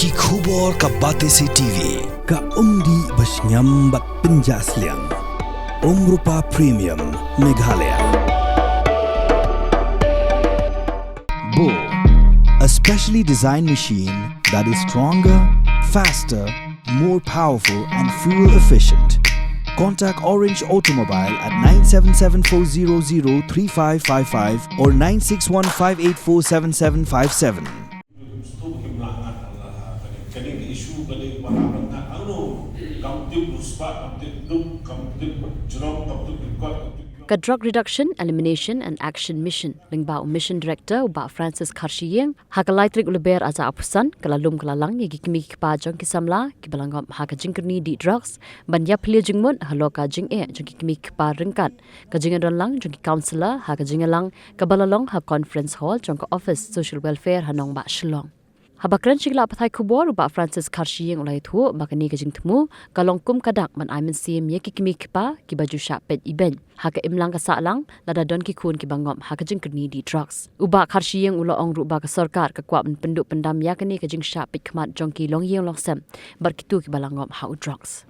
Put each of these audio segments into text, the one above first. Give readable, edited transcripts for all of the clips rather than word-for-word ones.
Ki khubor ka Batesi TV. Ka umdi basnyam bat penjaslian. Rupa Premium Meghalaya. Bo, a specially designed machine that is stronger, faster, more powerful and fuel efficient. Contact Orange Automobile at 977-400-3555 or 961-584-7757. Ka Drug Reduction, Elimination and Action Mission Lingba Mission Director Ba Francis Karshiyeng Hakalaitrik Uleber Aza Apusan Kalalum Kalalang Yagi Kimi Kipajong Kisamla Kibalangom Hakajingkerni di drugs Banya Plia Jingmun Haloka Jing Jong Kimi Kipa Ringkat Kajingan Lang Jong Councillor Hakajingalang Kabalalong Ha Conference Hall Jong Office Social Welfare Hanong Ba Shillong Habakran Shigla Pathai Kubor Ba Francis Karshiyeng Ulai Thu Bakani Kajing Temu Kalongkum Kadak Man Aiman Sim Yaki Kimi Kipa Kibaju Shapet Iben Haka Imlang Kasalang Lada Don Kikun Kibangom Hakajing Kerni di drugs Uba Karshiyeng Ula Ong Ruba Ka Sarkar Kakwap Penduk Pendam Yakani Kajing Shapet Kmat Jongki Long Yeng Longsem Barkitu Kibalangom Hau drugs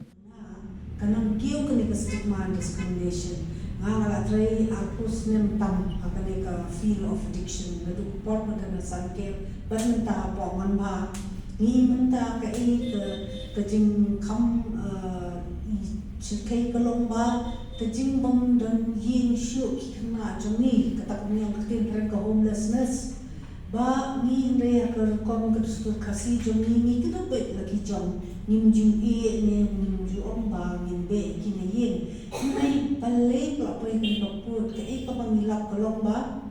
Kanang kiyo kani ka stigma and discrimination nga ngalatray arpus nem tam kani ka feel of addiction na dukport na kana sanke ban menta po man ba ni menta ka ka jing kam chikay kalong ba ka jing bom don yin shu kina joni katak niyang katin ka homelessness ba ni re ka kom ka suka kasi joni ni kita bet lagi jom nim ju e nim ju om ba min be kina yin nay palay ko apoy ni paput ka ka pangilap kalong ba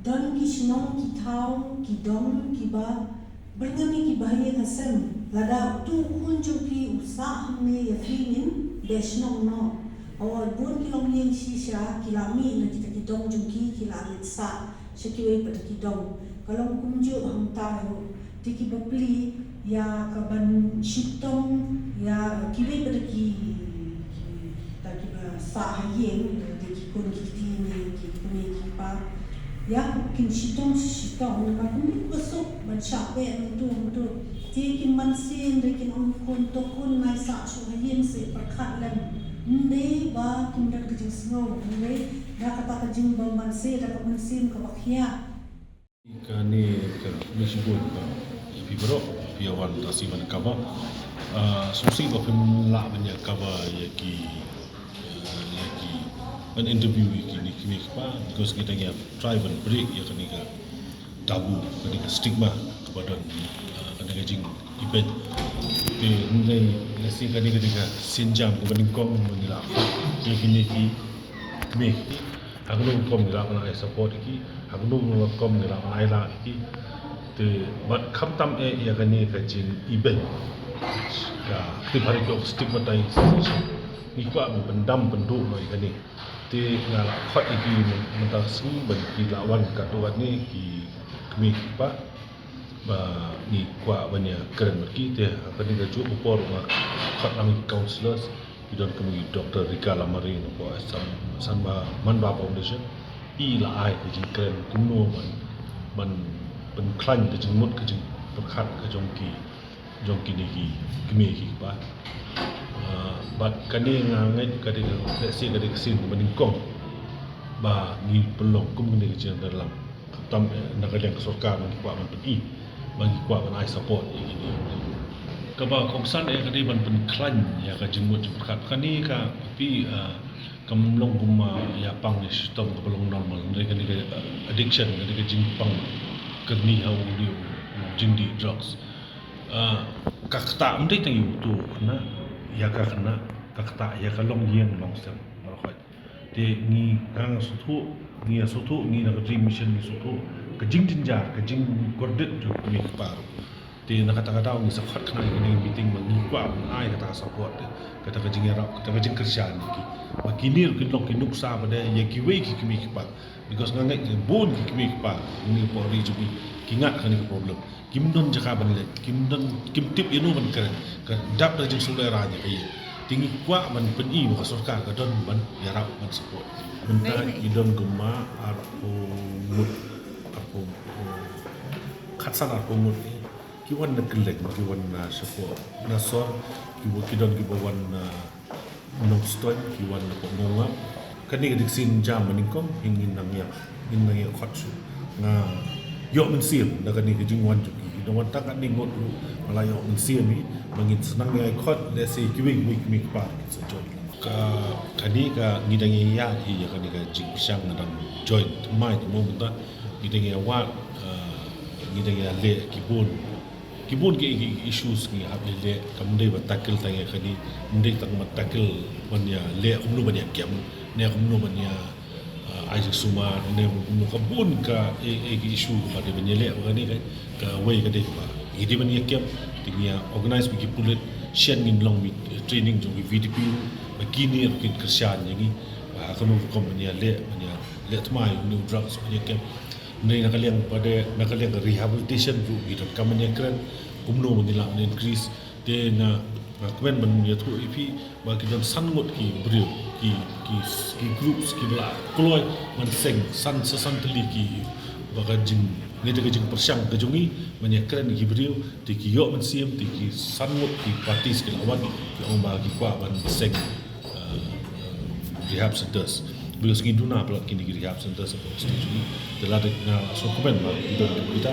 don ki sinong ki tao ki dong ki ba bergami ki bahaya kasem lada tu kunjung ki usah me ya finin besnong no awal bun ki long yin shisha ki lami na kita ki dong jung ki lamit sa sekiwe pada ki dong kalau kunjung hang tahu tiki bapli ya kaban shitong ya kiwe pada ki taki ba sa hayeng tiki kun ki ni ki pa ya kin shitong na kung besok mencapai itu tikin mansin rekin on kun nai sa so hayeng se perkat lem ne ba kin dak kejing snow ne da kata kejing ba mansin da mansin ka bakhia kani ke misbut ba ibro piawan tasiman kaba susi ba pemla banyak kaba yaki an interview ni kimi pa because kita ya try and break ya kani ka tabu kani ka stigma kepada kani kajing event te nilai nasi kani ka sinjam kepada kong mengira ya kini ki kimi aku kom ngira kana support ki aku kom ngira ai la ki te but kham tam ya kani kajing event ka te bari ko stigmatization ni kwa pendam penduk noi kani te ngala khot iki mentasni bagi lawan katuan ni ki kami pa ba ni kwa banya keren bagi te apa ni gaju upor ma khot nami counselors idon kami Dr. Rika Lamarin ko sanba manba foundation I la ai ki keren kumno man pen klan de jingmut ke jing perkhat ke jongki ni ki kami ki pa but kani ngangai kadi lesi kadi kesin meningkong ba ni pelong kum ni kecil dalam tam nak yang kesorka bagi kuat man pi bagi kuat man ai support ini kaba kongsan kadi man pen klan ya ka jengmut jemkat kani ka pi kamlong guma ya pang ni sistem belum normal mereka ni addiction kadi jimpang kerni hau dia jindi drugs kakta mesti tang tu na ya kakna kakta ya kalong yen longsem markhot te ni kang sutu ni na dream mission ni sutu kejing tinjar kejing gordet jo ni par te na kata ni sakhat khna ni meeting mangi kwa ai kata support kata kejing era kata kejing kerjaan ki makinir kinlok kinuk sa pada ya kiwe ki kimi pa because ngangai bon ki kimi pa ni pori jubi kingat kan ni problem kimdon jaka banle kimtip inu ban keren ka dap da jing sulera nya kai tingi kwa man peni ba sorka ka don ban yarap ban support benta idon gema arpo mut arpo khatsan arpo mut kiwan na keleng kiwan na support na sor kidon kibawan na nongstoy kiwan na pongongap kani diksin jam meningkom hingin nang ya khotsu nga yo men sim na kani jingwan juki don tak ni ngot malayo men sim ni mangin senang ya khot le si kiwing mik pa so join ka kani ka ngidang ya hi ya kani ka jing syang dan join mai mo benta ngidang ya wa ngidang ya le kibun ke issues ni hab le kamde ba tackle tang kani ndek tang ma tackle banya le umnu banya kiam ne umnu banya Isaac Suma ne umnu kabun ka issue ba de banya le kani ka way ka de ba idi banya kiam tingya organize bi pulit shen ngin long with training jong VDP begini kin kersian yangi ba kanu kom banya le tmai new drugs banya kiam Nari nakaliang pada nakaliang rehabilitation tu gitu. Kamarnya keren, kumno menilak increase. Dia na kuen men ya tu ipi bagi dalam sangut ki beriu ki groups ki bela keluar men seng san teli ki bagi jing ni de jing persiang ke jungi men keren ki beriu ti ki yok men siam ti ki sangut ki partis ki lawan ki orang bagi kwa men seng rehab centers. Bila segi duna pula kini rehab center seperti ini telah na so komen ba kita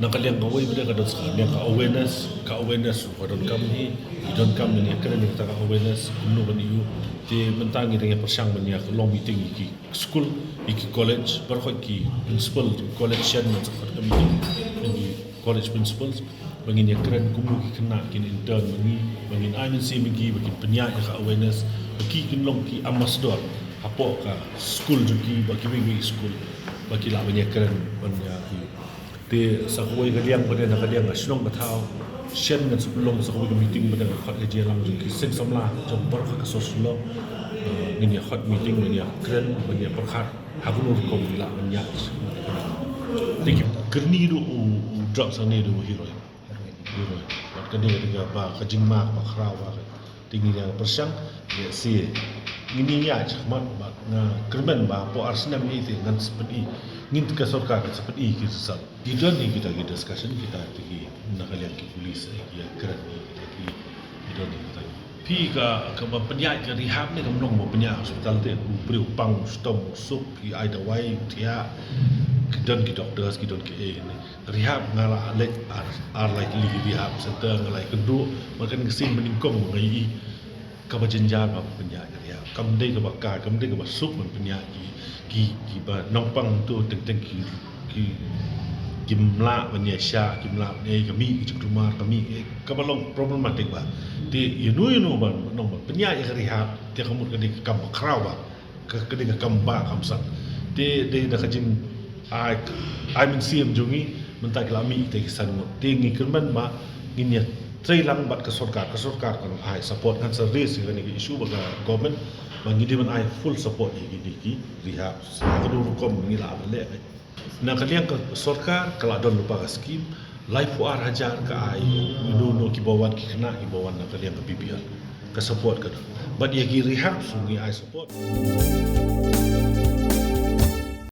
nakaliang ngawai bila kada sekarang ka awareness wadon kami idon kami ni kena kita ka awareness no ban you te mentangi dengan persang banya long meeting iki school iki college berkhoi ki principal college shen man sakar kami ni college principals bangin ya keren kumu ki kena kin intern bangin amin si migi bangin penyak ka awareness bagi kinlong ki ambassador apo ka school juki bagi wingi school bagi la banyak keren banyak ki te sakoi galiang pada nak galiang asyong batau shen ngan sebelum sakoi meeting pada khot eje lang juki sen samla jombar ka soslo ni khot meeting ni keren banyak perkhat hagunur kom la banyak tiki kerni do drop sane do hero wat kene dengan ba kajing mak ba khrau ba tinggi yang persang ya si ini ya cakap na kermen ba po arsnam ni itu ngan seperti ngin ke sarkar seperti kita sal tidak ni kita discussion kita tinggi nak kalian ke polis ya keren ni tidak ni kita pi ka penyak ke rehab ni kamnong mo penyak hospital te beri upang stom sup ki ai dawai tia dan ki doctors ki don ki ni rehab ngala lek ar likely rehab center ngalai kedua makan kesin meningkong ngai ka bajenjang apa penyak rehab kamdai ka bakar kamdai ka basuk men penyak ki ba nongpang tu teng ki kimla banya sya kimla ni kami ki rumah kami ka balong problematik ba ti you ba nong penyak rehab ti kamu ka kam krau ba ka kam ba kamsan ti dah kajin ai min siam jungi mentak lami te kisan mo tingi kerman ma nginya trailang bat ke sarkar kan ai support kan service kan ni issue baga government mangidi man ai full support ki rehab kadu kom ni la le na kalian ke sarkar kala don lupa ka skim life war hajar ka ai no ki bawan ki kena ki bawan na kalian ke BPL ke support kan but ye ki rehab sungi ai support